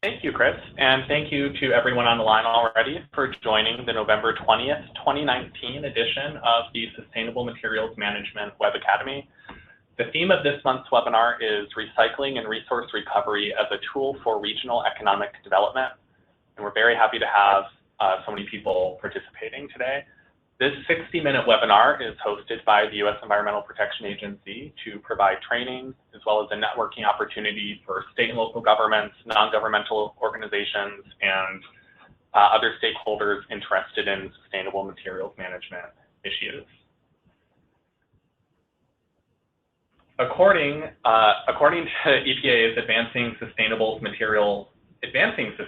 Thank you, Chris, and thank you to everyone on the line already for joining the November 20th, 2019 edition of the Sustainable Materials Management Web Academy. The theme of this month's webinar is Recycling and Resource Recovery as a Tool for Regional Economic Development, and we're very happy to have so many people participating today. This 60-minute webinar is hosted by the U.S. Environmental Protection Agency to provide training as well as a networking opportunity for state and local governments, non-governmental organizations, and other stakeholders interested in sustainable materials management issues. According to EPA's Advancing Sustainable Materials Management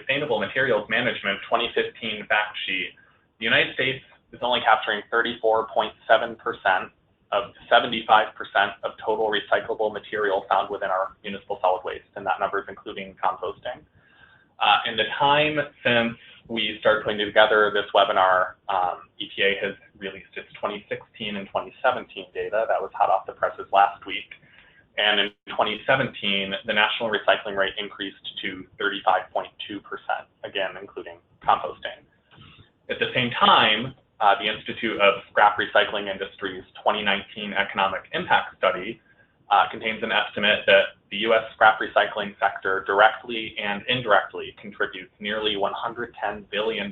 2015 fact sheet, the United States is only capturing 34.7% of 75% of total recyclable material found within our municipal solid waste, and that number is including composting. In the time since we started putting together this webinar, EPA has released its 2016 and 2017 data that was hot off the presses last week. And in 2017, the national recycling rate increased to 35.2%, again, including composting. At the same time, the Institute of Scrap Recycling Industry's 2019 Economic Impact Study contains an estimate that the U.S. scrap recycling sector directly and indirectly contributes nearly $110 billion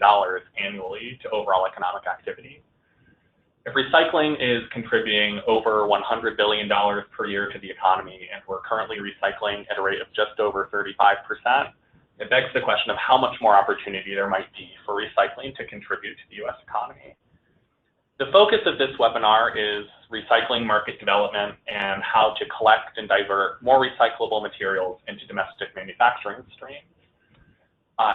annually to overall economic activity. If recycling is contributing over $100 billion per year to the economy, and we're currently recycling at a rate of just over 35%, it begs the question of how much more opportunity there might be for recycling to contribute to the U.S. economy. The focus of this webinar is recycling market development and how to collect and divert more recyclable materials into domestic manufacturing streams.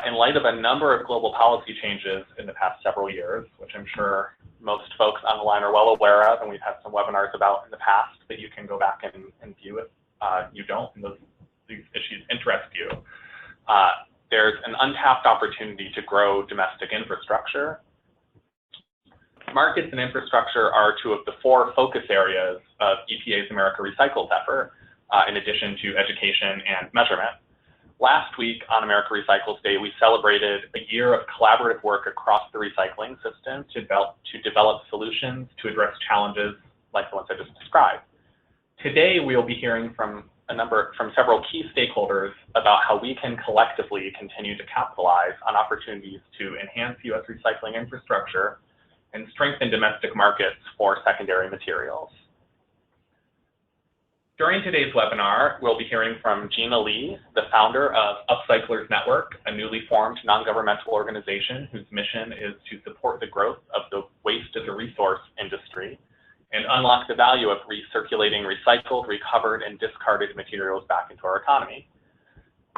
In light of a number of global policy changes in the past several years, which I'm sure most folks on the line are well aware of, and we've had some webinars about in the past that you can go back and view if you don't, and these issues interest you. There's an untapped opportunity to grow domestic infrastructure. Markets and infrastructure are two of the four focus areas of EPA's America Recycles effort, in addition to education and measurement. Last week on America Recycles Day, we celebrated a year of collaborative work across the recycling system to develop solutions to address challenges like the ones I just described. Today, we will be hearing from several key stakeholders about how we can collectively continue to capitalize on opportunities to enhance U.S. recycling infrastructure and strengthen domestic markets for secondary materials. During today's webinar, we'll be hearing from Gina Lee, the founder of Upcyclers Network, a newly formed non-governmental organization whose mission is to support the growth of the waste as a resource industry and unlock the value of recirculating recycled, recovered, and discarded materials back into our economy.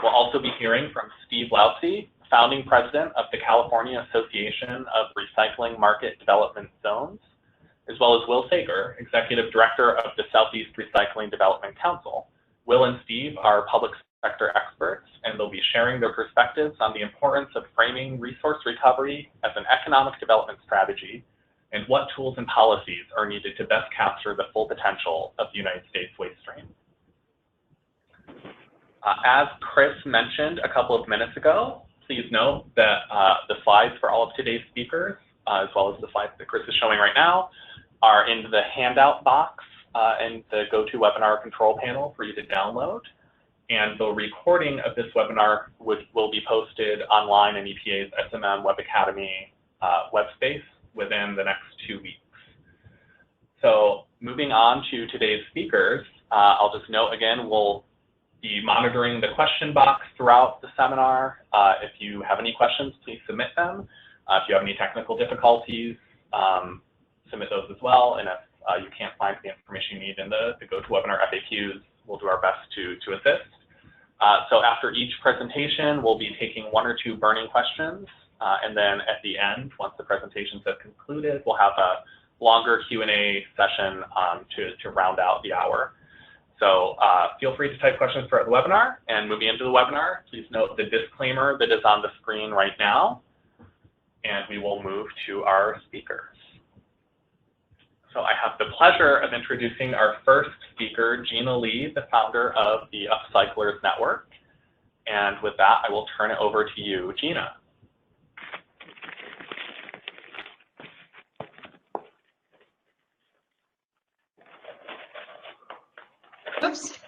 We'll also be hearing from Steve Lousy, founding president of the California Association of Recycling Market Development Zones, as well as Will Sager, executive director of the Southeast Recycling Development Council. Will and Steve are public sector experts, and they'll be sharing their perspectives on the importance of framing resource recovery as an economic development strategy and what tools and policies are needed to best capture the full potential of the United States waste stream. As Chris mentioned a couple of minutes ago, please note that the slides for all of today's speakers, as well as the slides that Chris is showing right now, are in the handout box in the GoToWebinar control panel for you to download. And the recording of this webinar will be posted online in EPA's SMM Web Academy web space within the next 2 weeks. So moving on to today's speakers, I'll just note again, we'll be monitoring the question box throughout the seminar. If you have any questions, please submit them. If you have any technical difficulties, submit those as well. And if you can't find the information you need in the GoToWebinar FAQs, we'll do our best to assist. So after each presentation, we'll be taking 1 or 2 burning questions. And then at the end, once the presentations have concluded, we'll have a longer Q&A session to round out the hour. So feel free to type questions throughout the webinar. And moving into the webinar, please note the disclaimer that is on the screen right now. And we will move to our speakers. So I have the pleasure of introducing our first speaker, Gina Lee, the founder of the Upcyclers Network. And with that, I will turn it over to you, Gina. Oops.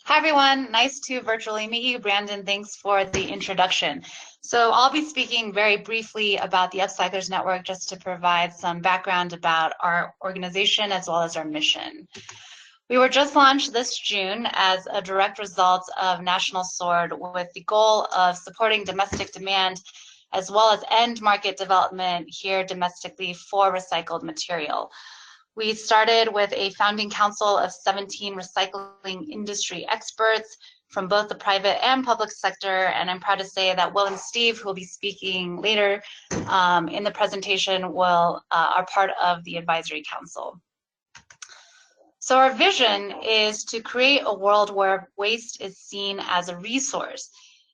Hi, everyone. Nice to virtually meet you. Brandon, thanks for the introduction. So I'll be speaking very briefly about the Upcyclers Network just to provide some background about our organization as well as our mission. We were just launched this June as a direct result of National Sword with the goal of supporting domestic demand as well as end market development here domestically for recycled material. We started with a founding council of 17 recycling industry experts from both the private and public sector, and I'm proud to say that Will and Steve, who will be speaking later in the presentation, are part of the advisory council. So our vision is to create a world where waste is seen as a resource.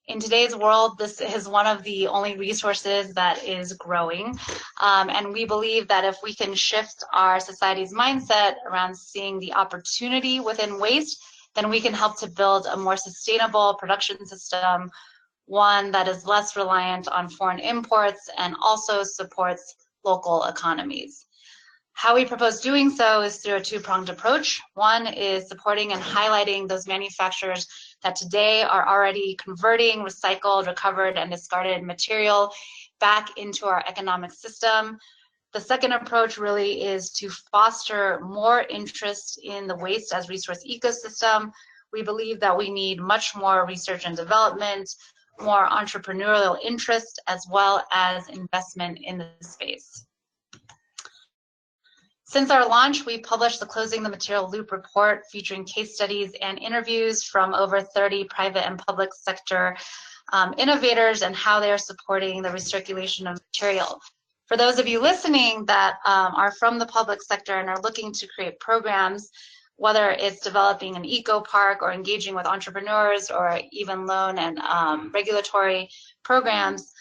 In today's world, this is one of the only resources that is growing. And we believe that if we can shift our society's mindset around seeing the opportunity within waste, then we can help to build a more sustainable production system, one that is less reliant on foreign imports and also supports local economies. How we propose doing so is through a two-pronged approach. One is supporting and highlighting those manufacturers that today are already converting recycled, recovered, and discarded material back into our economic system. The second approach really is to foster more interest in the waste as resource ecosystem. We believe that we need much more research and development, more entrepreneurial interest, as well as investment in the space. Since our launch, we published the Closing the Material Loop report featuring case studies and interviews from over 30 private and public sector innovators and how they are supporting the recirculation of material. For those of you listening that are from the public sector and are looking to create programs, whether it's developing an eco park or engaging with entrepreneurs or even loan and regulatory programs,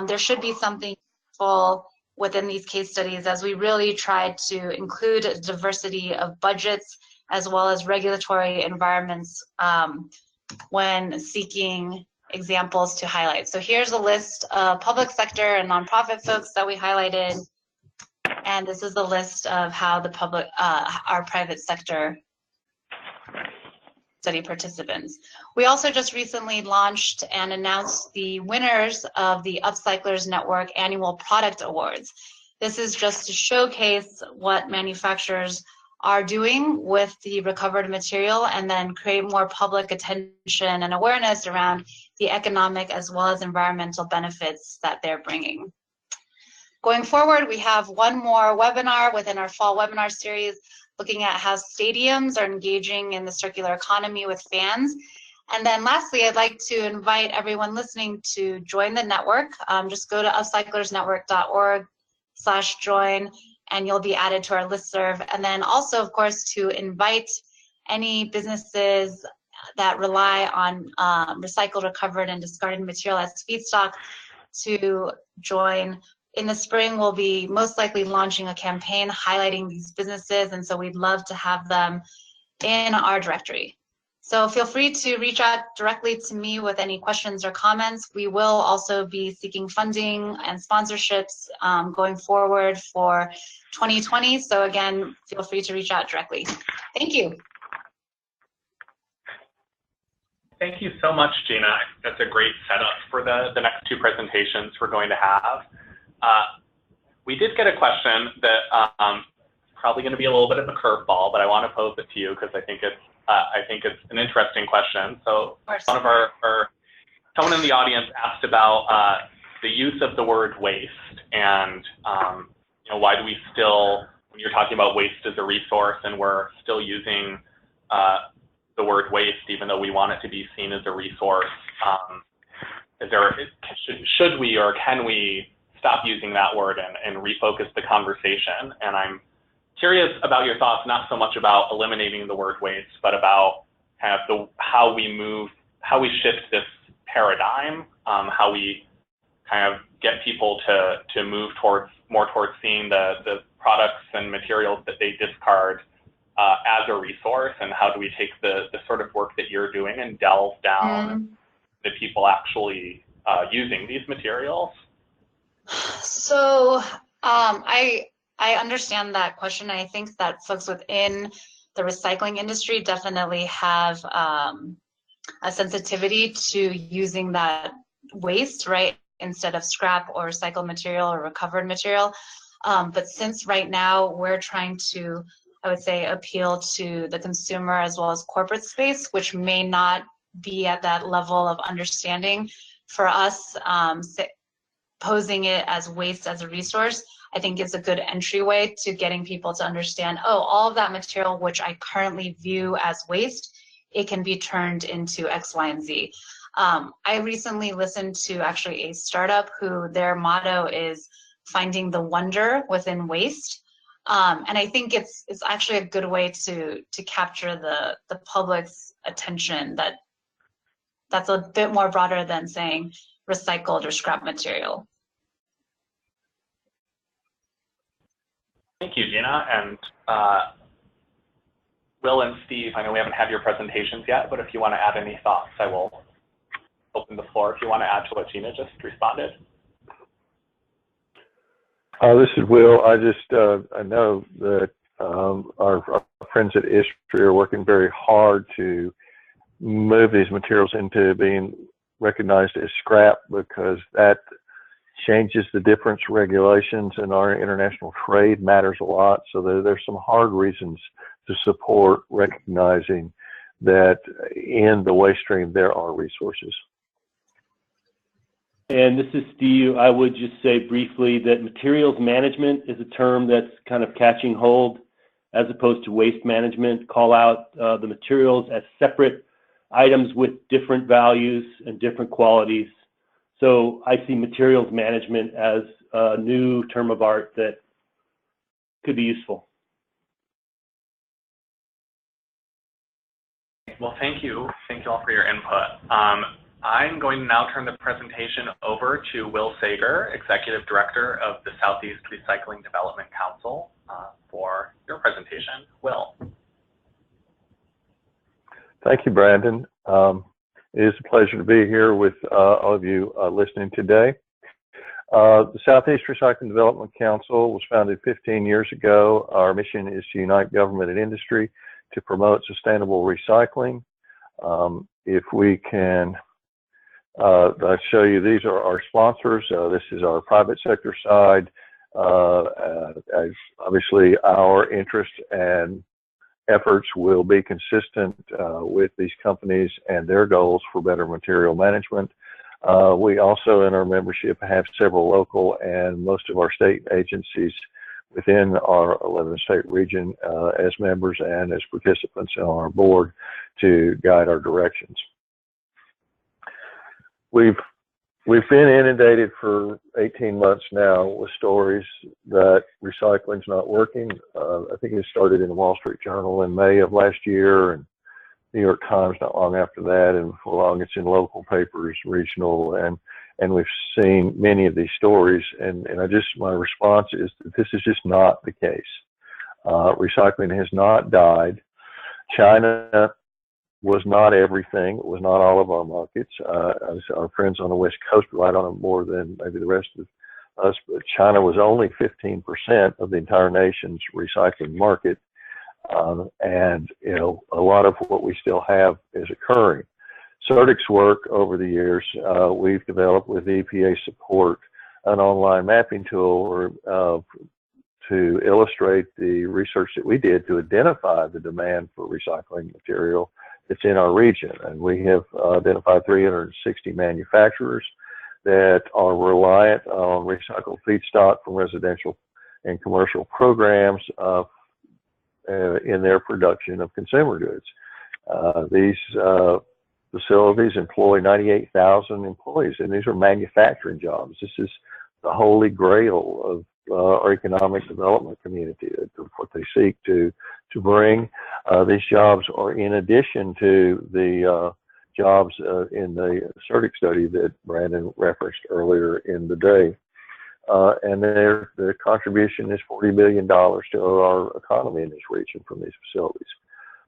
there should be something useful within these case studies, as we really try to include a diversity of budgets as well as regulatory environments when seeking examples to highlight. So here's a list of public sector and nonprofit folks that we highlighted, and this is the list of how the public, our private sector study participants. We also just recently launched and announced the winners of the Upcyclers Network Annual Product Awards. This is just to showcase what manufacturers are doing with the recovered material and then create more public attention and awareness around the economic as well as environmental benefits that they're bringing. Going forward, we have one more webinar within our fall webinar series looking at how stadiums are engaging in the circular economy with fans. And then lastly, I'd like to invite everyone listening to join the network. Just go to upcyclersnetwork.org/join and you'll be added to our listserv. And then also, of course, to invite any businesses that rely on recycled, recovered, and discarded material as feedstock to join. In the spring, we'll be most likely launching a campaign highlighting these businesses, and so we'd love to have them in our directory. So feel free to reach out directly to me with any questions or comments. We will also be seeking funding and sponsorships going forward for 2020. So again, feel free to reach out directly. Thank you. Thank you so much, Gina. That's a great setup for the next two presentations we're going to have. We did get a question that probably going to be a little bit of a curveball, but I want to pose it to you because I think it's an interesting question. So one of someone in the audience asked about the use of the word waste, and you know, why do we still, when you're talking about waste as a resource, and we're still using the word waste even though we want it to be seen as a resource? Should we or can we stop using that word and refocus the conversation? And I'm curious about your thoughts, not so much about eliminating the word waste, but about kind of how we shift this paradigm, how we kind of get people to move more towards seeing the products and materials that they discard as a resource, and how do we take the sort of work that you're doing and delve down the people actually using these materials? So I understand that question. I think that folks within the recycling industry definitely have a sensitivity to using that waste, right, instead of scrap or recycled material or recovered material. But since right now we're trying to, I would say, appeal to the consumer as well as corporate space, which may not be at that level of understanding for us, posing it as waste as a resource, I think is a good entryway to getting people to understand, oh, all of that material which I currently view as waste, it can be turned into X, Y, and Z. I recently listened to actually a startup who their motto is finding the wonder within waste. And I think it's actually a good way to capture the public's attention that's a bit more broader than saying recycled or scrap material. Thank you, Gina. And Will and Steve, I know we haven't had your presentations yet, but if you want to add any thoughts, I will open the floor if you want to add to what Gina just responded. This is Will. I know that our friends at ISTRI are working very hard to move these materials into being recognized as scrap, because that changes the difference regulations, and our international trade matters a lot. So there's some hard reasons to support recognizing that in the waste stream there are resources. And this is Steve. I would just say briefly that materials management is a term that's kind of catching hold as opposed to waste management. Call out the materials as separate items with different values and different qualities. So I see materials management as a new term of art that could be useful. Well, thank you. Thank you all for your input. I'm going to now turn the presentation over to Will Sager, Executive Director of the Southeast Recycling Development Council, for your presentation. Will. Thank you, Brandon. It is a pleasure to be here with all of you listening today. The Southeast Recycling Development Council was founded 15 years ago. Our mission is to unite government and industry to promote sustainable recycling. If we can show you, these are our sponsors. This is our private sector side. As obviously our interest and efforts will be consistent with these companies and their goals for better material management. We also in our membership have several local and most of our state agencies within our 11-state region as members and as participants on our board to guide our directions. We've been inundated for 18 months now with stories that recycling's not working. I think it started in the Wall Street Journal in May of last year, and New York Times not long after that, and before long it's in local papers, regional, and we've seen many of these stories. And my response is that this is just not the case. Recycling has not died. China was not everything. It was not all of our markets. Our friends on the West Coast relied on it more than maybe the rest of us, but China was only 15% of the entire nation's recycling market. And, you know, a lot of what we still have is occurring. CERDIC's work over the years, we've developed with EPA support an online mapping tool to illustrate the research that we did to identify the demand for recycling material that's in our region. And we have identified 360 manufacturers that are reliant on recycled feedstock from residential and commercial programs in their production of consumer goods. These facilities employ 98,000 employees, and these are manufacturing jobs. This is the holy grail of our economic development community, what they seek to bring. These jobs are in addition to the jobs in the CERDIC study that Brandon referenced earlier in the day. And their contribution is $40 billion to our economy in this region from these facilities.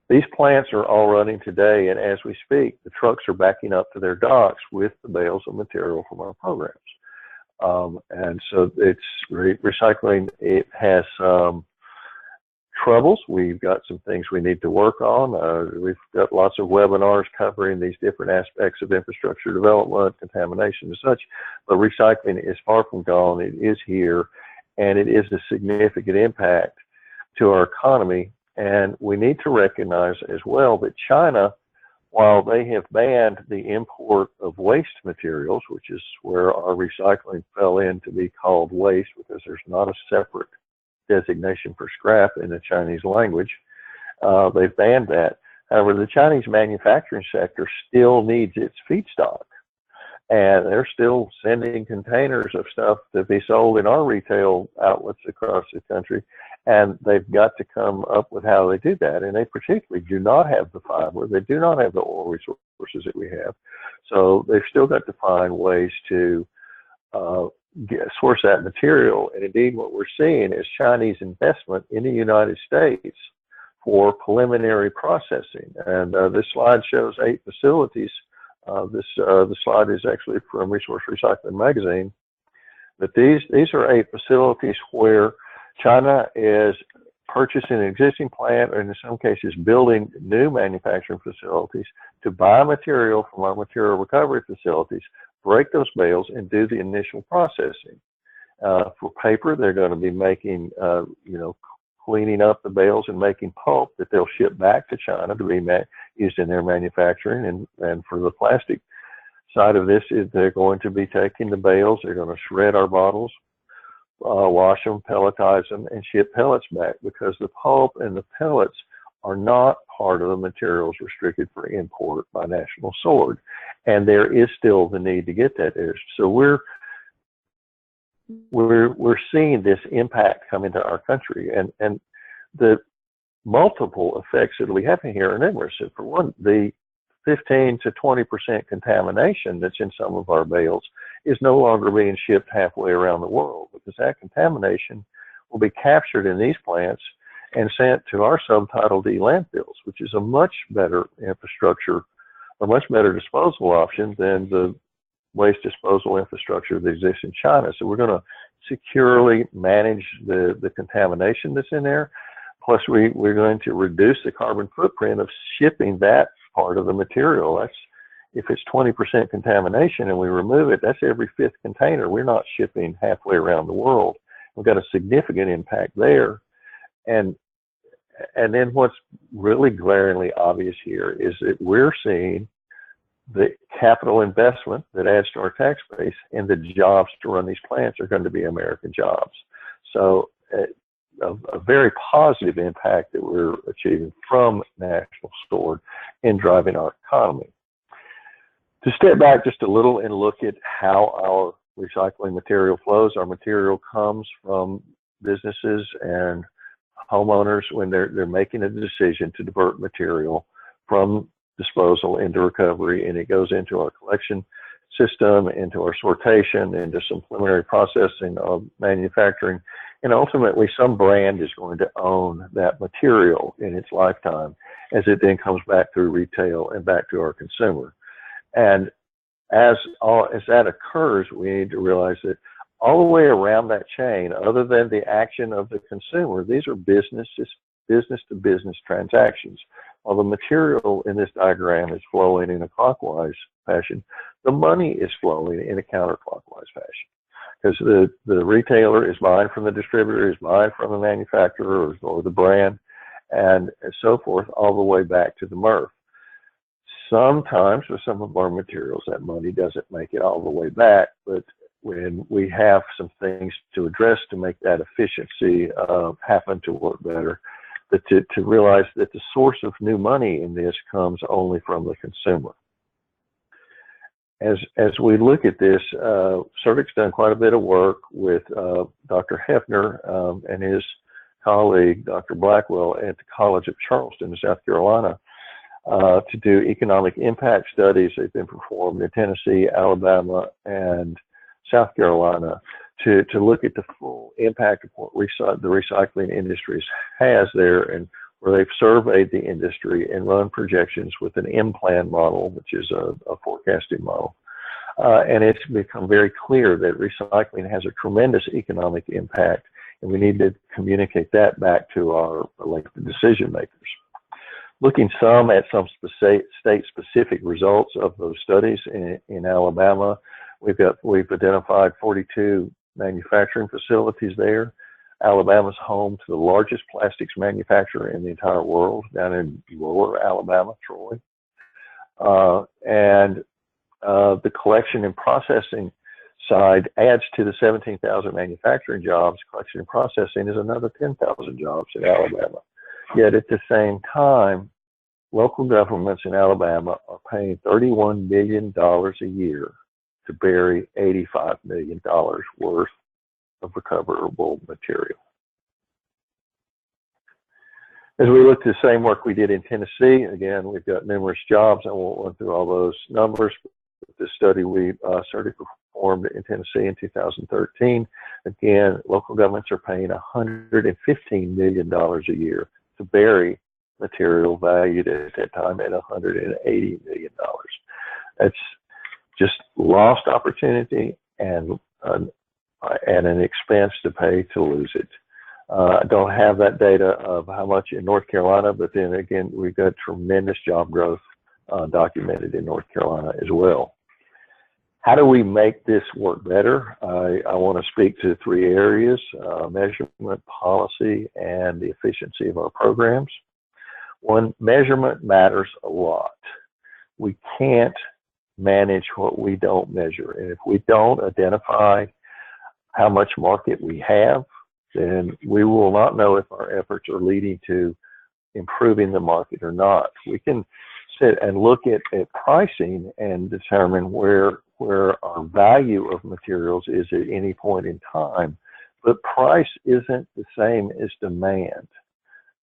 These plants are all running today, and as we speak, the trucks are backing up to their docks with the bales of material from our programs. And so it's recycling. It has troubles. We've got some things we need to work on. We've got lots of webinars covering these different aspects of infrastructure development, contamination and such, but recycling is far from gone. It is here, and it is a significant impact to our economy. And we need to recognize as well that China, while they have banned the import of waste materials, which is where our recycling fell in to be called waste because there's not a separate designation for scrap in the Chinese language, they've banned that. However, the Chinese manufacturing sector still needs its feedstock. And they're still sending containers of stuff to be sold in our retail outlets across the country. And they've got to come up with how they do that. And they particularly do not have the fiber. They do not have the oil resources that we have. So they've still got to find ways to source that material. And indeed, what we're seeing is Chinese investment in the United States for preliminary processing. And this slide shows 8 facilities. The slide is actually from Resource Recycling Magazine. But these are 8 facilities where China is purchasing an existing plant, or in some cases building new manufacturing facilities to buy material from our material recovery facilities, break those bales, and do the initial processing. For paper, they're going to be making, cleaning up the bales and making pulp that they'll ship back to China to be used in their manufacturing. And for the plastic side of this, they're going to be taking the bales, they're going to shred our bottles, wash them, pelletize them, and ship pellets back, because the pulp and the pellets are not part of the materials restricted for import by National Sword. And there is still the need to get that there. So we're seeing this impact come into our country, and the multiple effects that we have here are numerous. For one, the 15 to 20% contamination that's in some of our bales is no longer being shipped halfway around the world, because that contamination will be captured in these plants and sent to our subtitle D landfills, which is a much better infrastructure, a much better disposal option than the waste disposal infrastructure that exists in China. So we're going to securely manage the contamination that's in there. Plus, we're going to reduce the carbon footprint of shipping that part of the material. That's, if it's 20% contamination and we remove it, that's every 5th container. We're not shipping halfway around the world. We've got a significant impact there. And then what's really glaringly obvious here is that we're seeing the capital investment that adds to our tax base, and the jobs to run these plants are going to be American jobs. So a very positive impact that we're achieving from National Sword in driving our economy. To step back just a little and look at how our recycling material flows, our material comes from businesses and homeowners when they're making a decision to divert material from disposal into recovery, and it goes into our collection system, into our sortation, into some preliminary processing of manufacturing, and ultimately some brand is going to own that material in its lifetime as it then comes back through retail and back to our consumer. And as that occurs, we need to realize that all the way around that chain, other than the action of the consumer, these are business-to-business transactions. While the material in this diagram is flowing in a clockwise fashion, the money is flowing in a counterclockwise fashion, because the retailer is buying from the distributor, is buying from the manufacturer or the brand, and so forth, all the way back to the MRF. Sometimes with some of our materials, that money doesn't make it all the way back, but when we have some things to address to make that efficiency happen to work better, but to realize that the source of new money in this comes only from the consumer. As we look at this, CERTIC's done quite a bit of work with Dr. Hefner and his colleague, Dr. Blackwell, at the College of Charleston in South Carolina to do economic impact studies. They've been performed in Tennessee, Alabama, and South Carolina to look at the full impact of what the recycling industry has there and where they've surveyed the industry and run projections with an M-plan model, which is a forecasting model. And it's become very clear that recycling has a tremendous economic impact, and we need to communicate that back to our elected decision makers. Looking some at some state-specific results of those studies in Alabama, we've identified 42 manufacturing facilities there. Alabama's home to the largest plastics manufacturer in the entire world, down in Lower Alabama, Troy. The collection and processing side adds to the 17,000 manufacturing jobs. Collection and processing is another 10,000 jobs in Alabama. Yet at the same time, local governments in Alabama are paying $31 million a year to bury $85 million worth of recoverable material. As we look at the same work we did in Tennessee, again, we've got numerous jobs. I won't run through all those numbers. This study we performed in Tennessee in 2013. Again, local governments are paying $115 million a year to bury material valued at that time at $180 million. That's just lost opportunity and an expense to pay to lose it. I don't have that data of how much in North Carolina, but then again, we've got tremendous job growth documented in North Carolina as well. How do we make this work better? I want to speak to three areas: measurement, policy, and the efficiency of our programs. One, measurement matters a lot. We can't manage what we don't measure. And if we don't identify how much market we have, then we will not know if our efforts are leading to improving the market or not. We can sit and look at pricing and determine where our value of materials is at any point in time, but price isn't the same as demand.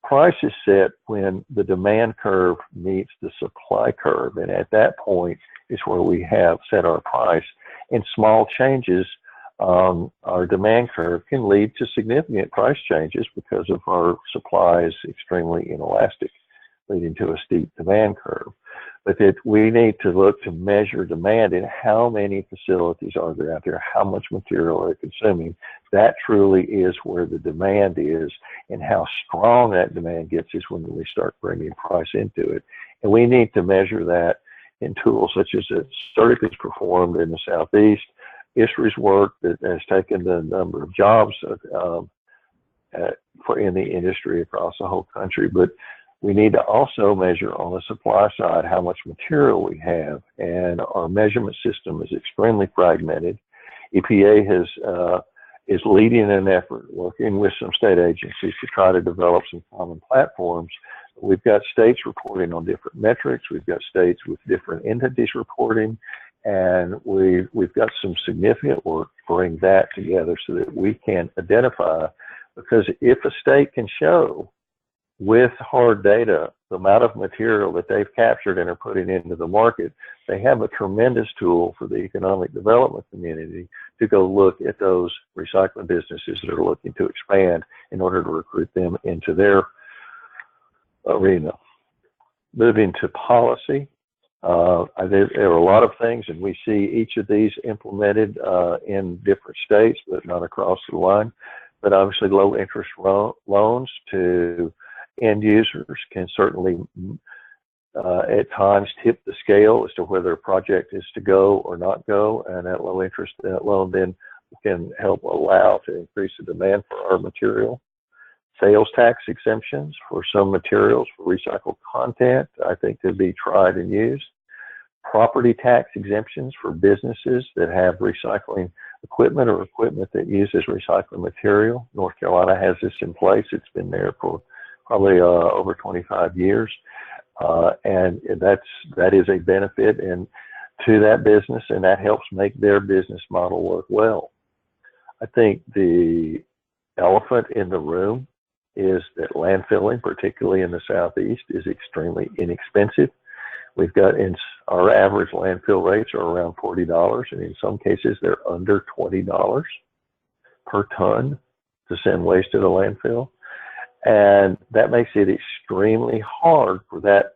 Price is set when the demand curve meets the supply curve, and at that point is where we have set our price. And small changes on our demand curve can lead to significant price changes because of our supply is extremely inelastic, leading to a steep demand curve. But we need to look to measure demand and how many facilities are there out there, how much material are they consuming. That truly is where the demand is, and how strong that demand gets is when we start bringing price into it. And we need to measure that in tools such as Certic has performed in the Southeast, ISRI's work that has taken the number of jobs in the industry across the whole country. But we need to also measure on the supply side how much material we have, and our measurement system is extremely fragmented. EPA is leading an effort, working with some state agencies to try to develop some common platforms. We've got states reporting on different metrics. We've got states with different entities reporting, and we've got some significant work to bring that together so that we can identify, because if a state can show with hard data the amount of material that they've captured and are putting into the market, they have a tremendous tool for the economic development community to go look at those recycling businesses that are looking to expand in order to recruit them into their arena. Moving to policy, there are a lot of things, and we see each of these implemented in different states, but not across the line. But obviously, low interest loans to end users can certainly at times tip the scale as to whether a project is to go or not go, and that low interest loan then can help allow to increase the demand for our material. Sales tax exemptions for some materials for recycled content, I think, could be tried and used. Property tax exemptions for businesses that have recycling equipment or equipment that uses recycling material. North Carolina has this in place. It's been there for probably over 25 years. And that is a benefit to that business, and that helps make their business model work well. I think the elephant in the room is that landfilling, particularly in the Southeast, is extremely inexpensive. We've got our average landfill rates are around $40, and in some cases they're under $20 per ton to send waste to the landfill. And that makes it extremely hard for that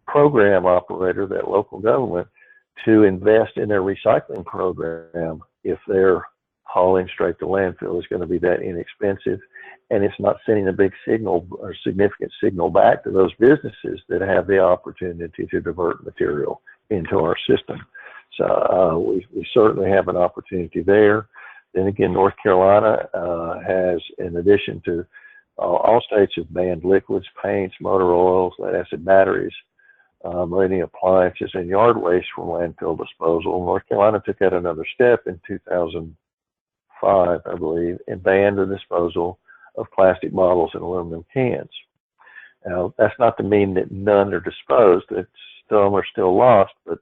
program operator, that local government, to invest in their recycling program if their hauling straight to landfill is going to be that inexpensive, and it's not sending a big signal or significant signal back to those businesses that have the opportunity to divert material into our system. So we certainly have an opportunity there. Then again, North Carolina has, in addition to all states have banned liquids, paints, motor oils, lead acid batteries, marine appliances, and yard waste from landfill disposal. North Carolina took that another step in 2005, I believe, and banned the disposal of plastic bottles and aluminum cans. Now, that's not to mean that none are disposed. Some are still lost, but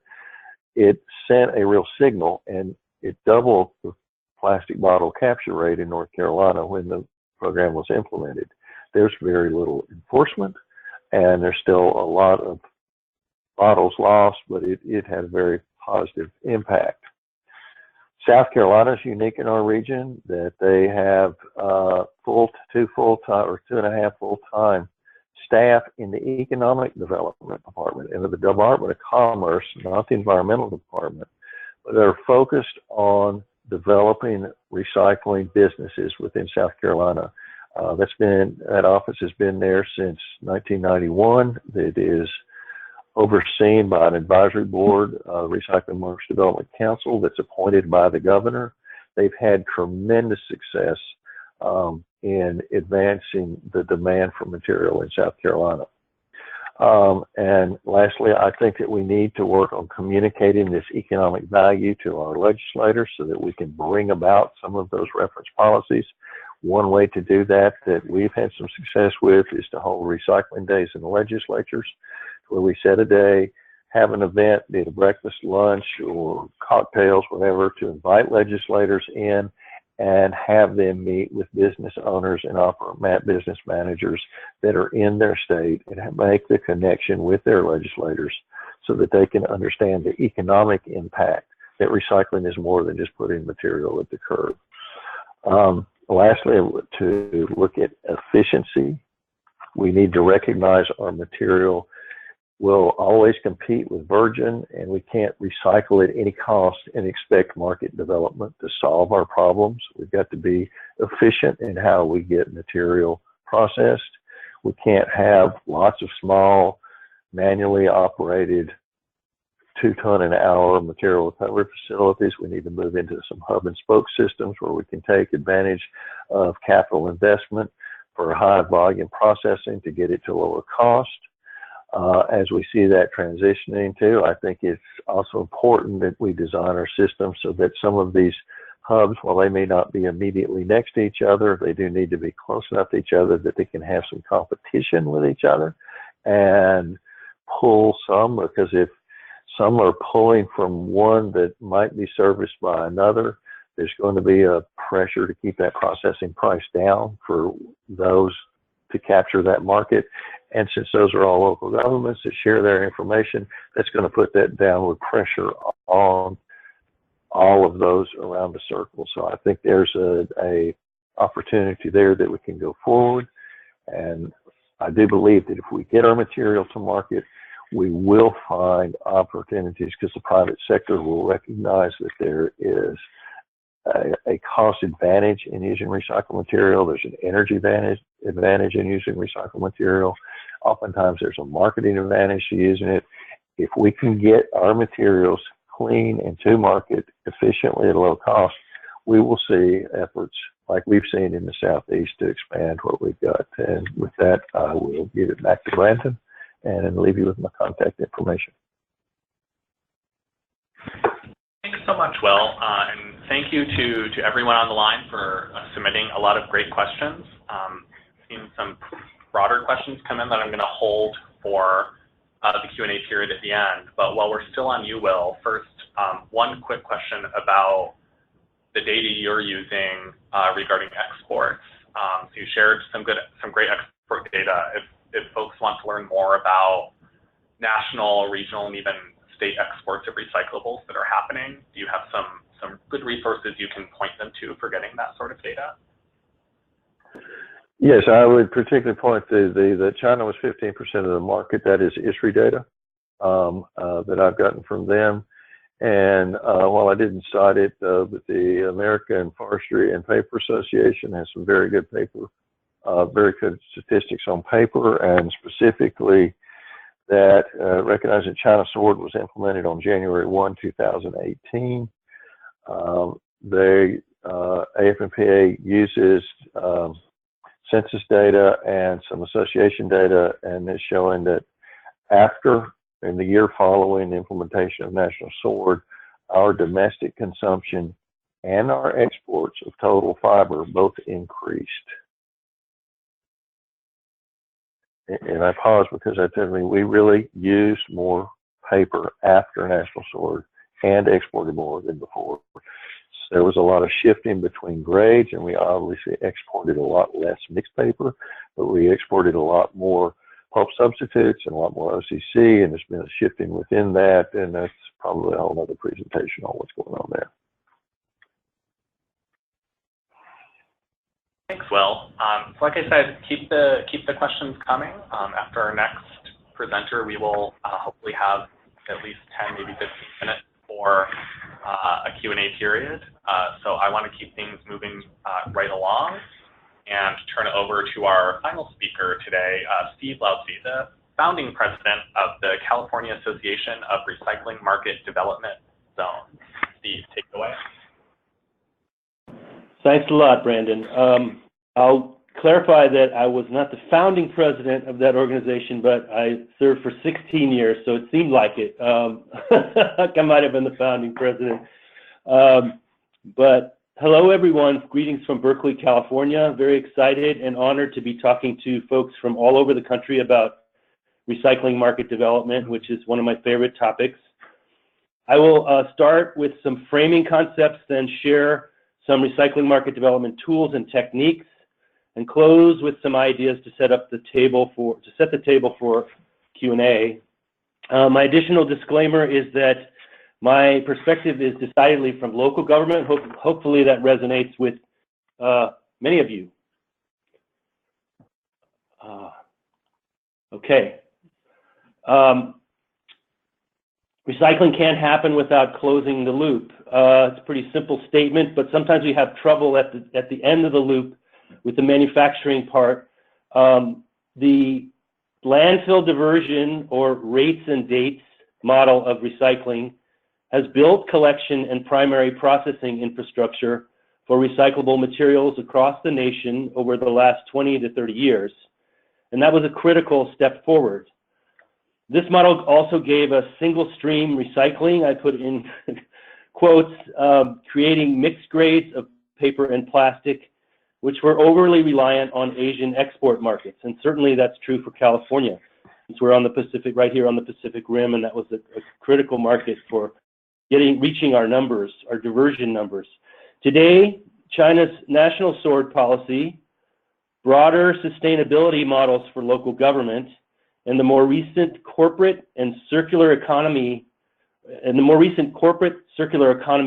it sent a real signal, and it doubled the plastic bottle capture rate in North Carolina when the program was implemented. There's very little enforcement, and there's still a lot of bottles lost, but it had a very positive impact. South Carolina is unique in our region that they have two full-time or 2.5 full-time staff in the Economic Development Department and the Department of Commerce, not the Environmental Department, but they're focused on developing recycling businesses within South Carolina. That office has been there since 1991. It is overseen by an advisory board, Recycling Works Development Council, that's appointed by the governor. They've had tremendous success in advancing the demand for material in South Carolina. And lastly, I think that we need to work on communicating this economic value to our legislators so that we can bring about some of those reference policies. One way to do that we've had some success with is to hold recycling days in the legislatures, where we set a day, have an event, be it a breakfast, lunch, or cocktails, whatever, to invite legislators in and have them meet with business owners and business managers that are in their state and make the connection with their legislators so that they can understand the economic impact that recycling is more than just putting material at the curb. Lastly, to look at efficiency, we need to recognize our material will always compete with virgin, and we can't recycle at any cost and expect market development to solve our problems. We've got to be efficient in how we get material processed. We can't have lots of small, manually operated 2-ton-an-hour material recovery facilities. We need to move into some hub and spoke systems where we can take advantage of capital investment for high volume processing to get it to lower cost. As we see that transitioning too, I think it's also important that we design our system so that some of these hubs, while they may not be immediately next to each other, they do need to be close enough to each other that they can have some competition with each other and pull some, because if some are pulling from one that might be serviced by another, there's going to be a pressure to keep that processing price down for those to capture that market. And since those are all local governments that share their information, that's going to put that downward pressure on all of those around the circle. So I think there's a opportunity there that we can go forward. And I do believe that if we get our material to market, we will find opportunities because the private sector will recognize that there is a cost advantage in using recycled material. There's an energy advantage in using recycled material. Oftentimes there's a marketing advantage to using it. If we can get our materials clean and to market efficiently at a low cost, we will see efforts like we've seen in the Southeast to expand what we've got. And with that, I will give it back to Brandon and leave you with my contact information. Thanks so much, Will, and thank you to everyone on the line for submitting a lot of great questions. Seen some broader questions come in that I'm going to hold for the Q&A period at the end. But while we're still on you, Will, first, one quick question about the data you're using regarding exports. So you shared some great export data. If folks want to learn more about national, regional, and even state exports of recyclables that are happening, do you have some good resources you can point them to for getting that sort of data? Yes, I would particularly point to that China was 15% of the market. That is ISRI data that I've gotten from them. And while I didn't cite it, but the American Forestry and Paper Association has some very good paper, very good statistics on paper, and specifically that recognizing China sword was implemented on January 1, 2018. AF&PA uses census data and some association data, and it's showing that in the year following the implementation of National Sword, our domestic consumption and our exports of total fiber both increased. And I pause because I tell you, we really used more paper after National Sword and exported more than before. There was a lot of shifting between grades, and we obviously exported a lot less mixed paper, but we exported a lot more pulp substitutes and a lot more OCC, and there's been a shifting within that, and that's probably a whole other presentation on what's going on there. Thanks, Will. So like I said, keep the questions coming. After our next presenter, we will hopefully have at least 10, maybe 15 minutes for a Q&A period. So I want to keep things moving right along and turn it over to our final speaker today, Steve Loudsey, the founding president of the California Association of Recycling Market Development Zone. Steve, take it away. Thanks a lot, Brandon. I'll clarify that I was not the founding president of that organization, but I served for 16 years, so it seemed like it. I might have been the founding president. But hello, everyone. Greetings from Berkeley, California. Very excited and honored to be talking to folks from all over the country about recycling market development, which is one of my favorite topics. I will start with some framing concepts, then share some recycling market development tools and techniques, and close with some ideas to set the table for Q&A. My additional disclaimer is that my perspective is decidedly from local government. Hopefully that resonates with many of you. Okay. Recycling can't happen without closing the loop. It's a pretty simple statement, but sometimes we have trouble at the end of the loop with the manufacturing part. The landfill diversion or rates and dates model of recycling has built collection and primary processing infrastructure for recyclable materials across the nation over the last 20 to 30 years. And that was a critical step forward. This model also gave us single stream recycling, I put in quotes, creating mixed grades of paper and plastic, which were overly reliant on Asian export markets. And certainly that's true for California, since we're on the Pacific, right here on the Pacific Rim, and that was a critical market for reaching our numbers, our diversion numbers. Today, China's national sword policy, broader sustainability models for local government, and the more recent corporate circular economy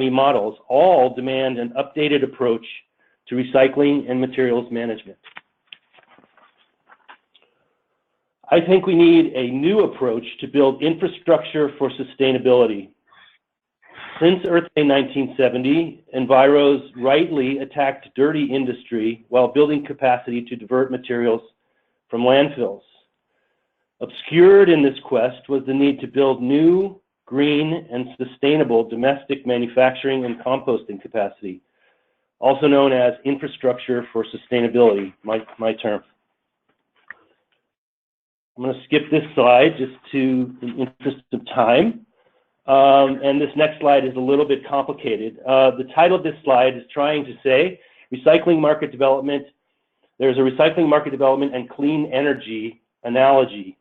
models all demand an updated approach to recycling and materials management. I think we need a new approach to build infrastructure for sustainability. Since Earth Day 1970, Enviros rightly attacked dirty industry while building capacity to divert materials from landfills. Obscured in this quest was the need to build new, green, and sustainable domestic manufacturing and composting capacity, also known as infrastructure for sustainability, my term. I'm going to skip this slide just in the interest of time. And this next slide is a little bit complicated. The title of this slide is trying to say recycling market development. There's a recycling market development and clean energy analogy.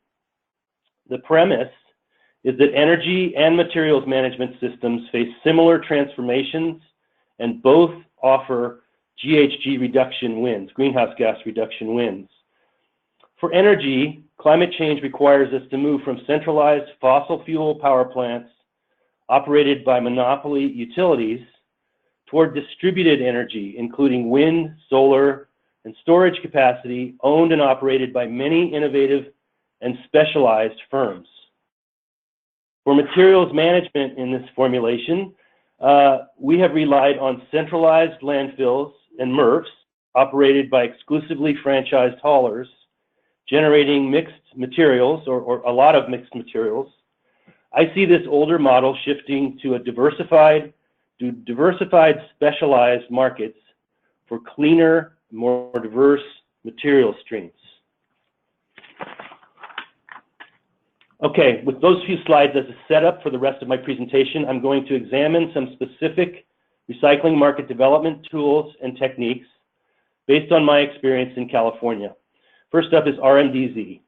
The premise is that energy and materials management systems face similar transformations and both offer GHG reduction wins, greenhouse gas reduction wins. For energy, climate change requires us to move from centralized fossil fuel power plants operated by monopoly utilities toward distributed energy, including wind, solar, and storage capacity owned and operated by many innovative and specialized firms. For materials management in this formulation, we have relied on centralized landfills and MRFs operated by exclusively franchised haulers, generating mixed materials or a lot of mixed materials. I see this older model shifting to diversified specialized markets for cleaner, more diverse material streams. Okay, with those few slides as a setup for the rest of my presentation, I'm going to examine some specific recycling market development tools and techniques based on my experience in California. First up is RMDZ.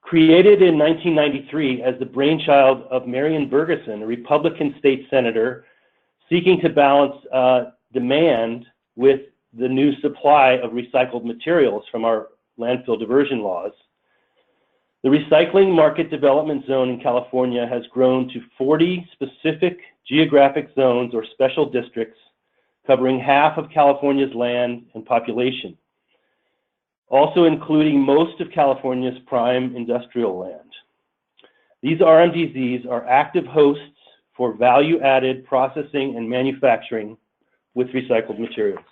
Created in 1993 as the brainchild of Marion Bergeson, a Republican state senator seeking to balance demand with the new supply of recycled materials from our landfill diversion laws. The recycling market development zone in California has grown to 40 specific geographic zones or special districts covering half of California's land and population, also including most of California's prime industrial land. These RMDZs are active hosts for value-added processing and manufacturing with recycled materials.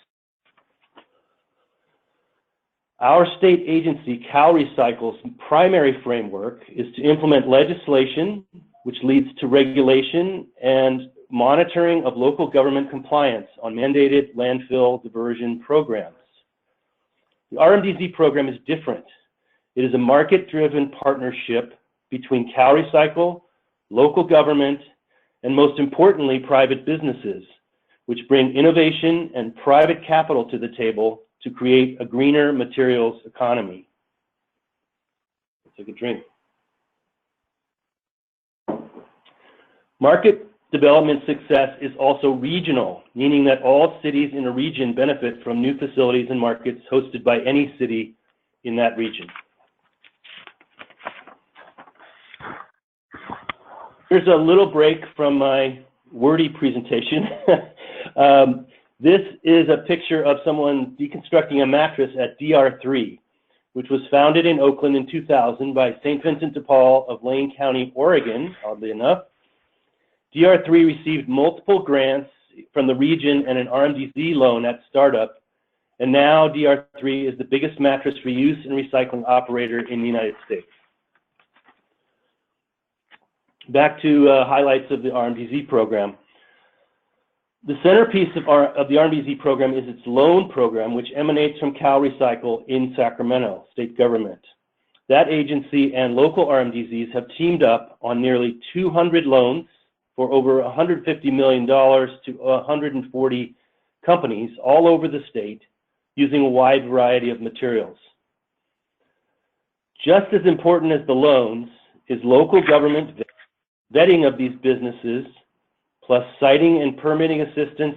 Our state agency, CalRecycle's primary framework is to implement legislation which leads to regulation and monitoring of local government compliance on mandated landfill diversion programs. The RMDZ program is different. It is a market-driven partnership between CalRecycle, local government, and most importantly, private businesses, which bring innovation and private capital to the table to create a greener materials economy. Let's take a drink. Market development success is also regional, meaning that all cities in a region benefit from new facilities and markets hosted by any city in that region. Here's a little break from my wordy presentation. This is a picture of someone deconstructing a mattress at DR3, which was founded in Oakland in 2000 by St. Vincent de Paul of Lane County, Oregon, oddly enough. DR3 received multiple grants from the region and an RMDZ loan at startup, and now DR3 is the biggest mattress reuse and recycling operator in the United States. Back to highlights of the RMDZ program. The centerpiece of the RMDZ program is its loan program, which emanates from CalRecycle in Sacramento, state government. That agency and local RMDZs have teamed up on nearly 200 loans for over $150 million to 140 companies all over the state using a wide variety of materials. Just as important as the loans is local government vetting of these businesses, plus siting and permitting assistance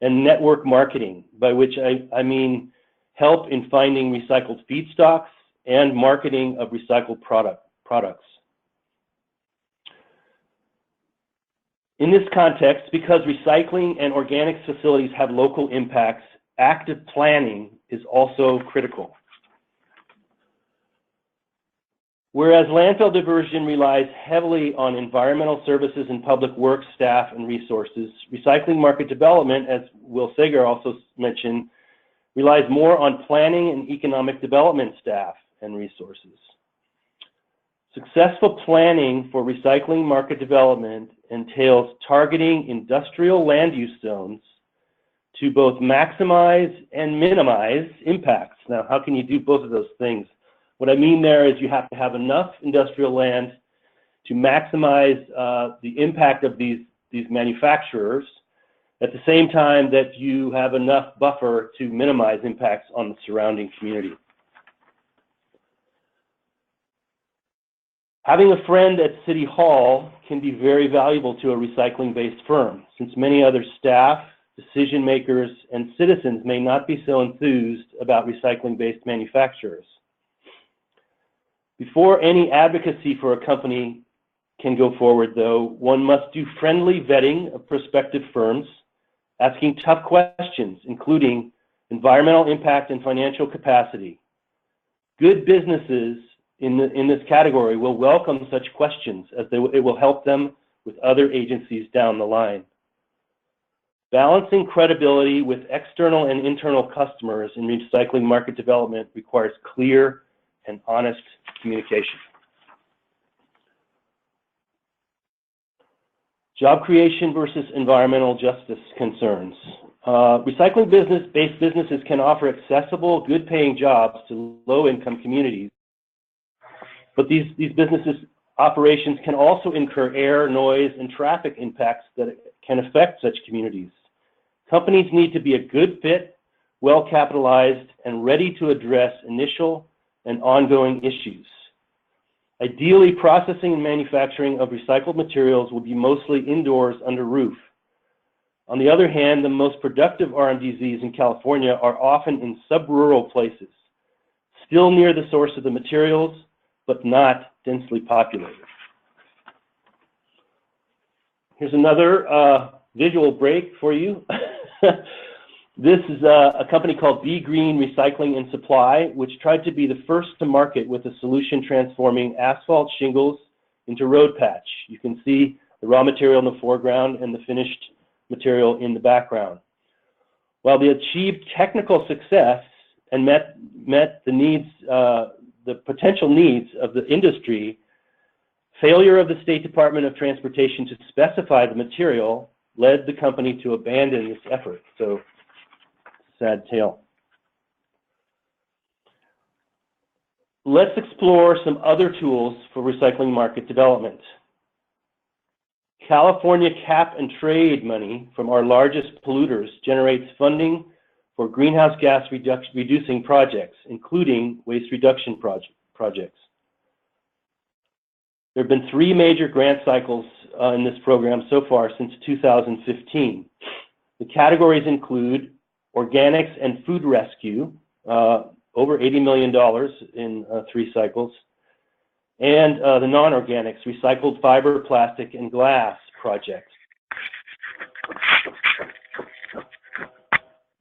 and network marketing, by which I mean help in finding recycled feedstocks and marketing of recycled products. In this context, because recycling and organics facilities have local impacts, active planning is also critical. Whereas landfill diversion relies heavily on environmental services and public works staff and resources, recycling market development, as Will Sager also mentioned, relies more on planning and economic development staff and resources. Successful planning for recycling market development entails targeting industrial land use zones to both maximize and minimize impacts. Now, how can you do both of those things? What I mean there is you have to have enough industrial land to maximize the impact of these manufacturers at the same time that you have enough buffer to minimize impacts on the surrounding community. Having a friend at City Hall can be very valuable to a recycling-based firm, since many other staff, decision makers, and citizens may not be so enthused about recycling-based manufacturers. Before any advocacy for a company can go forward, though, one must do friendly vetting of prospective firms, asking tough questions, including, environmental impact, and financial capacity. Good businesses in this category will welcome such questions as it will help them with other agencies down the line. Balancing credibility with external and internal customers in recycling market development requires clear and honest communication. Job creation versus environmental justice concerns. Recycling-based businesses can offer accessible, good-paying jobs to low-income communities, but these businesses' operations can also incur air, noise, and traffic impacts that can affect such communities. Companies need to be a good fit, well-capitalized, and ready to address initial and ongoing issues. Ideally, processing and manufacturing of recycled materials will be mostly indoors under roof. On the other hand, the most productive RMDZs in California are often in sub-rural places, still near the source of the materials, but not densely populated. Here's another visual break for you. This is a company called Be Green Recycling and Supply, which tried to be the first to market with a solution transforming asphalt shingles into road patch. You can see the raw material in the foreground and the finished material in the background. While they achieved technical success and met the needs, the potential needs of the industry, failure of the State Department of Transportation to specify the material led the company to abandon this effort. So, sad tale. Let's explore some other tools for recycling market development. California cap and trade money from our largest polluters generates funding for greenhouse gas reducing projects, including waste reduction projects. There have been 3 major grant cycles in this program so far since 2015. The categories include organics and food rescue, over $80 million in 3 cycles, and the non-organics, recycled fiber, plastic, and glass projects.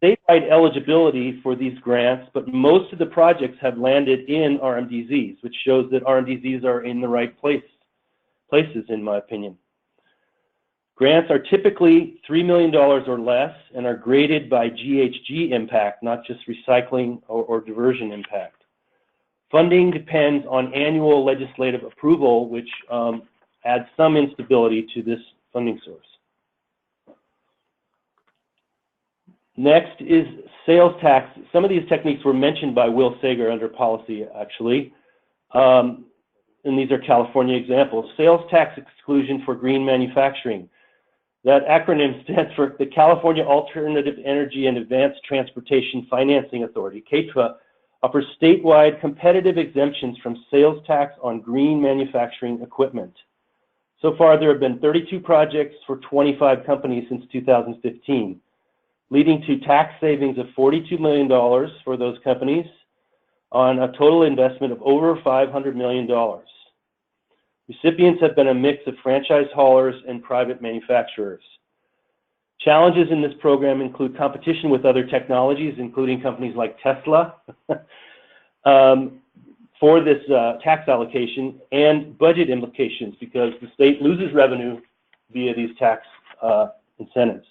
Statewide eligibility for these grants, but most of the projects have landed in RMDZs, which shows that RMDZs are in the right places, in my opinion. Grants are typically $3 million or less and are graded by GHG impact, not just recycling or diversion impact. Funding depends on annual legislative approval, which adds some instability to this funding source. Next is sales tax. Some of these techniques were mentioned by Will Sager under policy, actually. And these are California examples. Sales tax exclusion for green manufacturing. That acronym stands for the California Alternative Energy and Advanced Transportation Financing Authority, CATFA, offers statewide competitive exemptions from sales tax on green manufacturing equipment. So far, there have been 32 projects for 25 companies since 2015, leading to tax savings of $42 million for those companies on a total investment of over $500 million. Recipients have been a mix of franchise haulers and private manufacturers. Challenges in this program include competition with other technologies, including companies like Tesla, for this tax allocation, and budget implications because the state loses revenue via these tax incentives.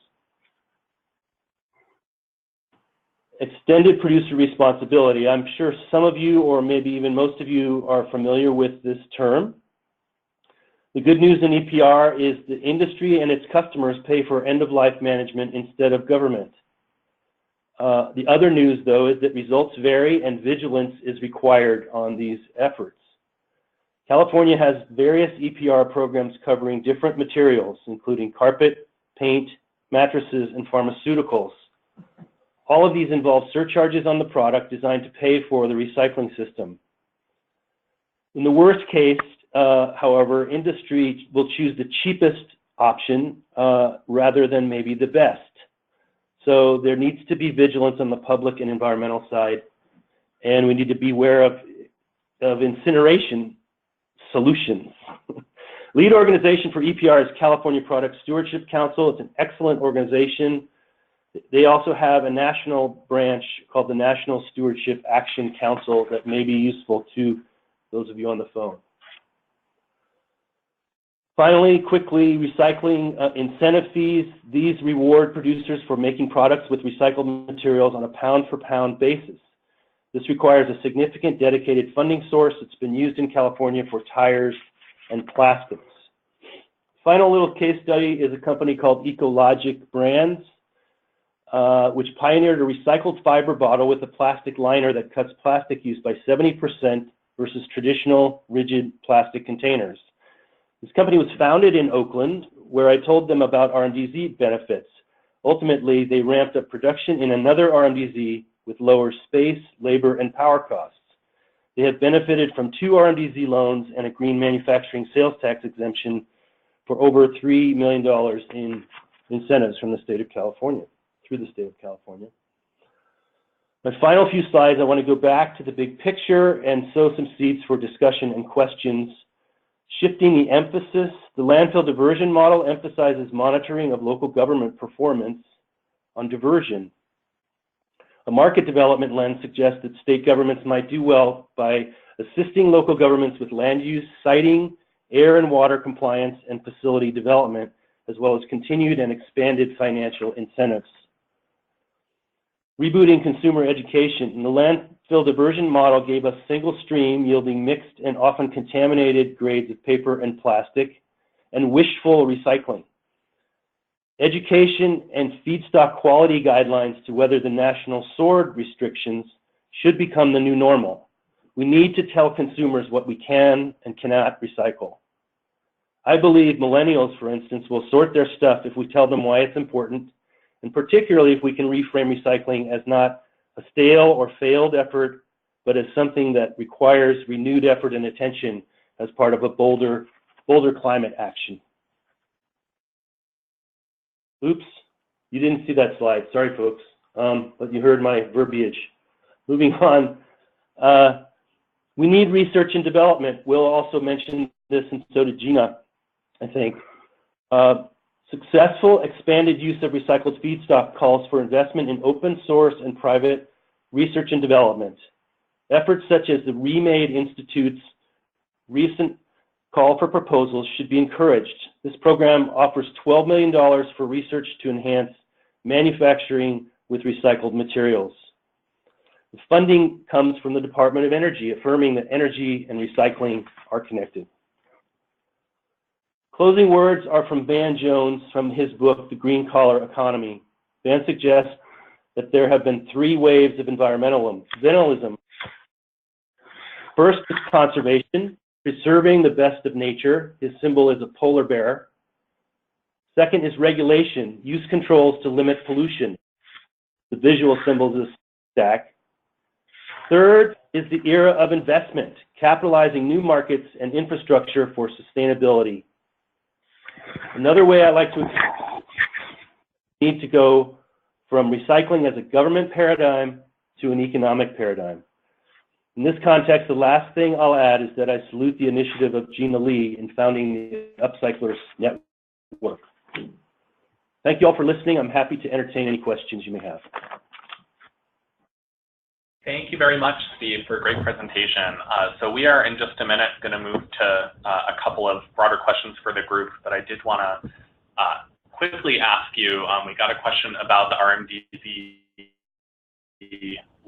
Extended producer responsibility. I'm sure some of you, or maybe even most of you, are familiar with this term. The good news in EPR is the industry and its customers pay for end-of-life management instead of government. The other news, though, is that results vary and vigilance is required on these efforts. California has various EPR programs covering different materials, including carpet, paint, mattresses, and pharmaceuticals. All of these involve surcharges on the product designed to pay for the recycling system. In the worst case, however, industry will choose the cheapest option rather than maybe the best. So there needs to be vigilance on the public and environmental side, and we need to be aware of incineration solutions. Lead organization for EPR is California Product Stewardship Council. It's an excellent organization. They also have a national branch called the National Stewardship Action Council that may be useful to those of you on the phone. Finally, quickly, recycling incentive fees. These reward producers for making products with recycled materials on a pound-for-pound basis. This requires a significant dedicated funding source that's been used in California for tires and plastics. Final little case study is a company called Ecologic Brands, which pioneered a recycled fiber bottle with a plastic liner that cuts plastic use by 70% versus traditional rigid plastic containers. This company was founded in Oakland, where I told them about RMDZ benefits. Ultimately, they ramped up production in another RMDZ with lower space, labor, and power costs. They have benefited from 2 RMDZ loans and a green manufacturing sales tax exemption for over $3 million in incentives from the state of California, through the state of California. My final few slides, I want to go back to the big picture and sow some seeds for discussion and questions. Shifting the emphasis, the landfill diversion model emphasizes monitoring of local government performance on diversion. A market development lens suggests that state governments might do well by assisting local governments with land use, siting, air and water compliance, and facility development, as well as continued and expanded financial incentives. Rebooting consumer education. In the landfill diversion model gave us single stream yielding mixed and often contaminated grades of paper and plastic, and wishful recycling. Education and feedstock quality guidelines to weather the national sword restrictions should become the new normal. We need to tell consumers what we can and cannot recycle. I believe millennials, for instance, will sort their stuff if we tell them why it's important, and particularly if we can reframe recycling as not a stale or failed effort, but as something that requires renewed effort and attention as part of a bolder climate action. Oops, you didn't see that slide. Sorry, folks, but you heard my verbiage. Moving on, we need research and development. Will also mentioned this, and so did Gina, I think. Successful expanded use of recycled feedstock calls for investment in open source and private research and development. Efforts such as the Remade Institute's recent call for proposals should be encouraged. This program offers $12 million for research to enhance manufacturing with recycled materials. The funding comes from the Department of Energy, affirming that energy and recycling are connected. Closing words are from Van Jones from his book, The Green Collar Economy. Van suggests that there have been 3 waves of environmentalism. First is conservation, preserving the best of nature. His symbol is a polar bear. Second is regulation, use controls to limit pollution. The visual symbol is a stack. Third is the era of investment, capitalizing new markets and infrastructure for sustainability. Another way I like to need to go from recycling as a government paradigm to an economic paradigm. In this context, the last thing I'll add is that I salute the initiative of Gina Lee in founding the Upcyclers Network. Thank you all for listening. I'm happy to entertain any questions you may have. Thank you very much, Steve, for a great presentation. So we are in just a minute going to move to a couple of broader questions for the group, but I did want to quickly ask you, we got a question about the RMDZ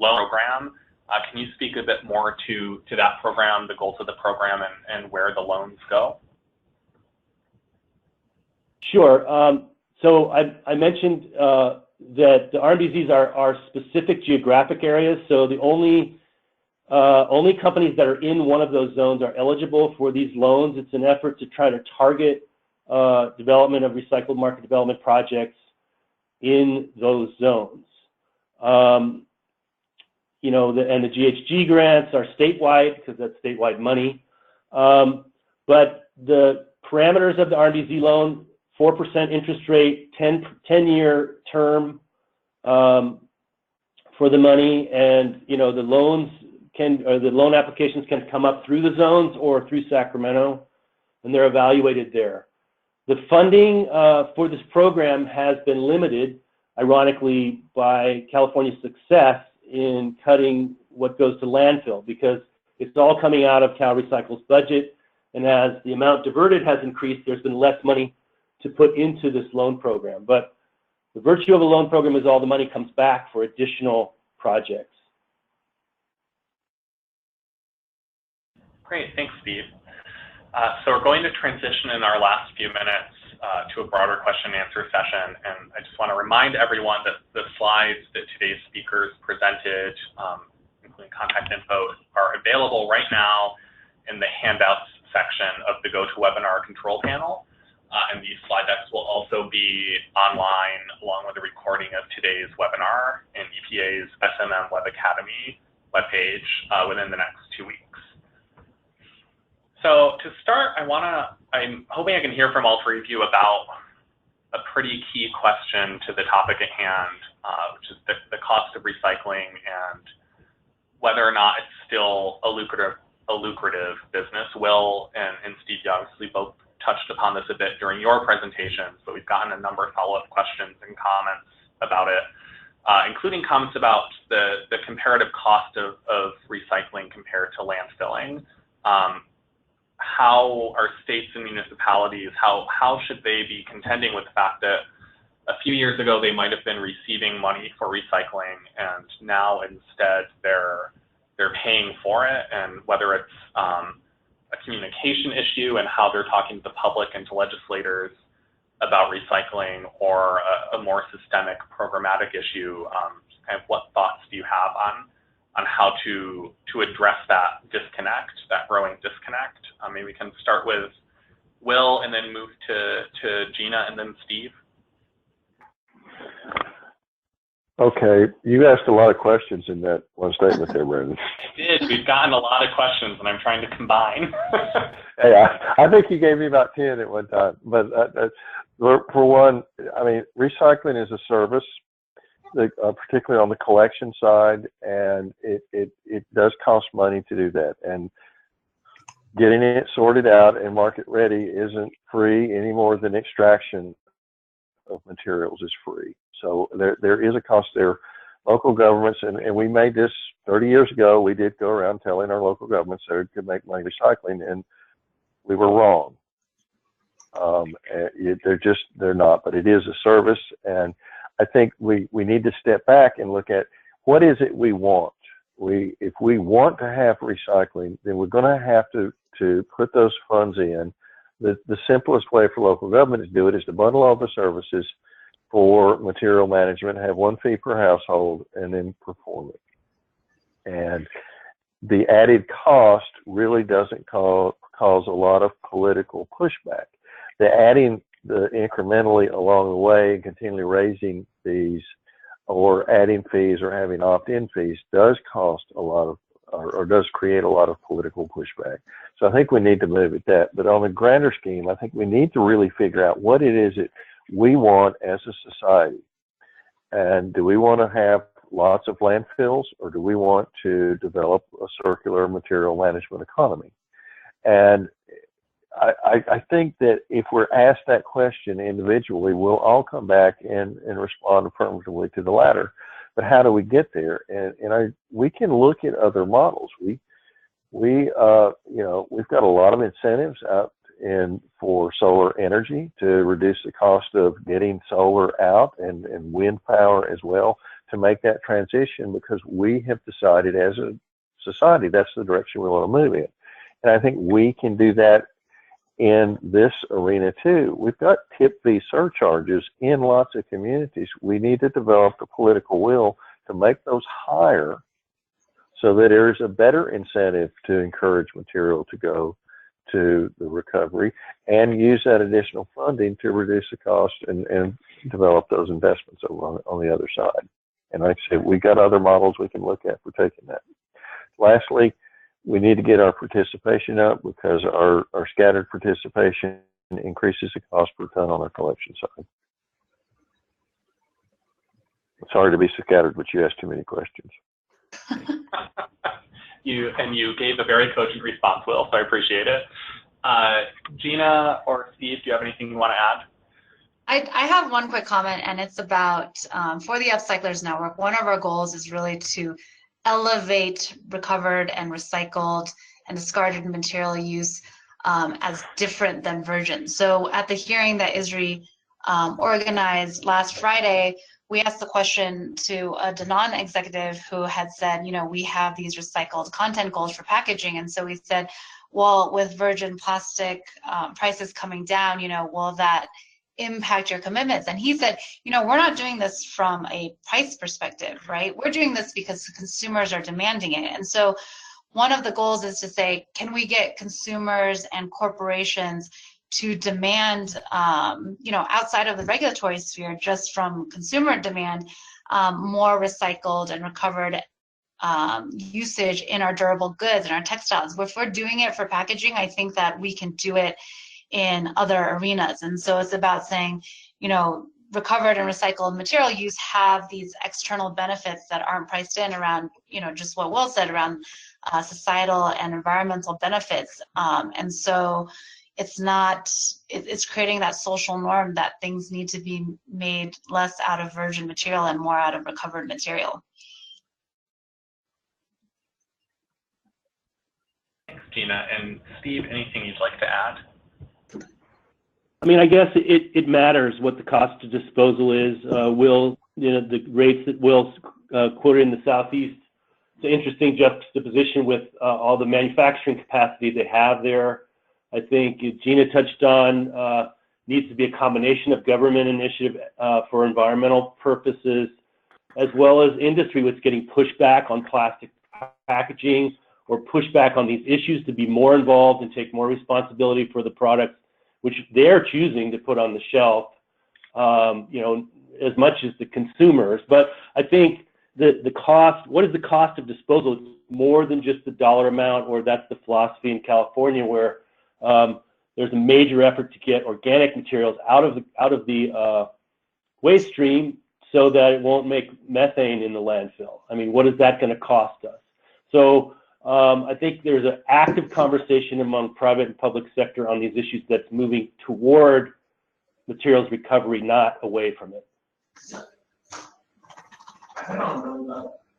loan program. Can you speak a bit more to that program, the goals of the program, and where the loans go? Sure. So I mentioned that the RMDZs are specific geographic areas, so the only companies that are in one of those zones are eligible for these loans. It's an effort to try to target development of recycled market development projects in those zones. You know, and the GHG grants are statewide because that's statewide money. But the parameters of the RMDZ loan, 4% interest rate, 10-year term for the money, and you know the loans the loan applications can come up through the zones or through Sacramento, and they're evaluated there. The funding for this program has been limited. ironically, by California's success in cutting what goes to landfill, because it's all coming out of Cal Recycle's budget, and as the amount diverted has increased, there's been less money to put into this loan program. But the virtue of a loan program is all the money comes back for additional projects. Great, thanks, Steve. So we're going to transition in our last few minutes to a broader question and answer session. And I just want to remind everyone that the slides that today's speakers presented, including contact info, are available right now in the handouts section of the GoToWebinar control panel. And these slide decks will also be online along with a recording of today's webinar in EPA's SMM Web Academy webpage within the next 2 weeks. So to start, I'm hoping I can hear from all three of you about a pretty key question to the topic at hand, which is the cost of recycling and whether or not it's still a lucrative business. Will and Steve, you obviously both touched upon this a bit during your presentations, but we've gotten a number of follow-up questions and comments about it, including comments about the comparative cost of recycling compared to landfilling. How are states and municipalities, how should they be contending with the fact that a few years ago they might have been receiving money for recycling and now instead they're paying for it, and whether it's a communication issue and how they're talking to the public and to legislators about recycling, or a more systemic programmatic issue, kind of what thoughts do you have on how to address that disconnect, that growing disconnect? Maybe we can start with Will and then move to Gina and then Steve. Okay, you asked a lot of questions in that one statement there, Brandon. I did. We've gotten a lot of questions, and I'm trying to combine. Hey, I think you gave me about 10 at one time. But for one, I mean, recycling is a service, particularly on the collection side, and it does cost money to do that. And getting it sorted out and market ready isn't free any more than extraction of materials is free. So there is a cost there. Local governments, and we made this 30 years ago, we did go around telling our local governments they could make money recycling, and we were wrong. They're not, but it is a service, and I think we need to step back and look at what is it we want. If we want to have recycling, then we're going to have to put those funds in. The simplest way for local government to do it is to bundle all the services for material management, have one fee per household, and then perform it. And the added cost really doesn't cause a lot of political pushback. The adding the incrementally along the way and continually raising fees or adding fees or having opt-in fees does cost a lot of, or does create a lot of political pushback. So I think we need to move at that. But on the grander scheme, I think we need to really figure out what it is that we want as a society. And do we want to have lots of landfills, or do we want to develop a circular material management economy? And I think that if we're asked that question individually, we'll all come back and respond affirmatively to the latter. But how do we get there? And we can look at other models. We've got a lot of incentives out for solar energy to reduce the cost of getting solar out, and wind power as well, to make that transition, because we have decided as a society that's the direction we want to move in. And I think we can do that in this arena too. We've got tip fee surcharges in lots of communities. We need to develop the political will to make those higher so that there is a better incentive to encourage material to go to the recovery, and use that additional funding to reduce the cost and develop those investments over on the other side. And like I said, we've got other models we can look at for taking that. Lastly, we need to get our participation up, because our scattered participation increases the cost per ton on our collection side. Sorry to be so scattered, but you asked too many questions. You gave a very cogent response, Will, so I appreciate it. Gina or Steve, do you have anything you want to add? I have one quick comment, and it's about for the Upcyclers Network, one of our goals is really to elevate recovered and recycled and discarded material use as different than virgin. So at the hearing that ISRI organized last Friday, we asked the question to a Danone executive who had said, you know, we have these recycled content goals for packaging. And so we said, well, with virgin plastic prices coming down, you know, will that impact your commitments? And he said, you know, we're not doing this from a price perspective, right? We're doing this because consumers are demanding it. And so one of the goals is to say, can we get consumers and corporations to demand, you know, outside of the regulatory sphere, just from consumer demand, more recycled and recovered usage in our durable goods and our textiles. If we're doing it for packaging, I think that we can do it in other arenas. And so it's about saying, you know, recovered and recycled material use have these external benefits that aren't priced in around, you know, just what Will said around societal and environmental benefits. And so it's not, it's creating that social norm that things need to be made less out of virgin material and more out of recovered material. Thanks, Gina. And Steve, anything you'd like to add? I mean, I guess it matters what the cost of disposal is. Will, you know, the rates that Will quoted in the Southeast, it's an interesting juxtaposition with all the manufacturing capacity they have there. I think Gina touched on needs to be a combination of government initiative for environmental purposes, as well as industry, which is getting pushed back on plastic packaging or pushed back on these issues to be more involved and take more responsibility for the products which they're choosing to put on the shelf, you know, as much as the consumers. But I think the cost, what is the cost of disposal? It's more than just the dollar amount, or that's the philosophy in California, where there's a major effort to get organic materials out of the waste stream so that it won't make methane in the landfill. I mean, what is that going to cost us? So I think there's an active conversation among private and public sector on these issues that's moving toward materials recovery, not away from it.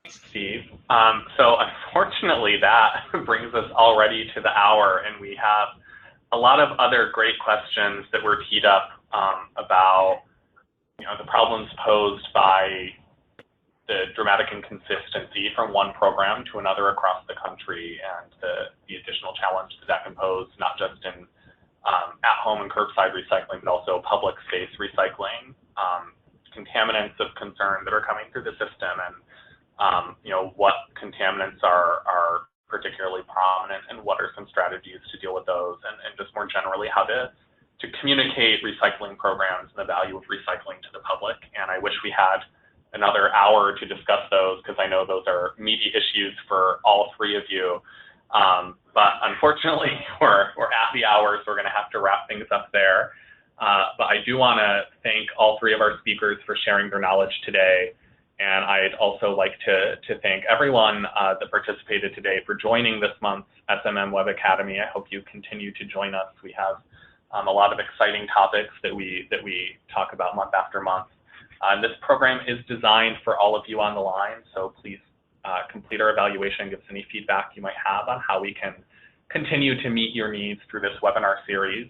Steve. So unfortunately, that brings us already to the hour, and we have a lot of other great questions that were teed up about, you know, the problems posed by the dramatic inconsistency from one program to another across the country, and the additional challenge that can pose, not just in at-home and curbside recycling, but also public space recycling, contaminants of concern that are coming through the system, and you know, what contaminants are particularly prominent, and what are some strategies to deal with those, and just more generally how to communicate recycling programs and the value of recycling to the public. And I wish we had another hour to discuss those, because I know those are meaty issues for all three of you. But unfortunately, we're at the hour, so we're going to have to wrap things up there. But I do want to thank all three of our speakers for sharing their knowledge today. And I'd also like to thank everyone that participated today for joining this month's SMM Web Academy. I hope you continue to join us. We have a lot of exciting topics that we talk about month after month. This program is designed for all of you on the line, so please complete our evaluation, give us any feedback you might have on how we can continue to meet your needs through this webinar series.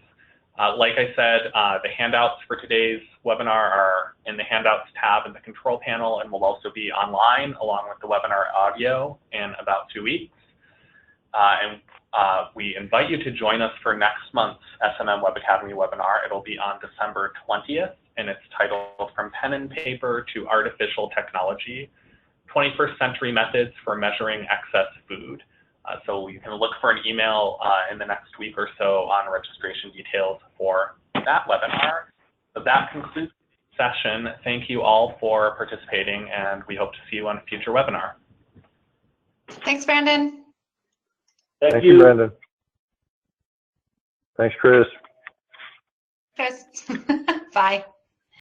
Like I said, the handouts for today's webinar are in the handouts tab in the control panel, and will also be online along with the webinar audio in about 2 weeks. We invite you to join us for next month's SMM Web Academy webinar. It'll be on December 20th, and it's titled From Pen and Paper to Artificial Technology, 21st Century Methods for Measuring Excess Food. So you can look for an email in the next week or so on registration details for that webinar. So that concludes the session. Thank you all for participating, and we hope to see you on a future webinar. Thanks, Brandon. Thank you, Brandon. Thanks, Chris. Chris. Bye.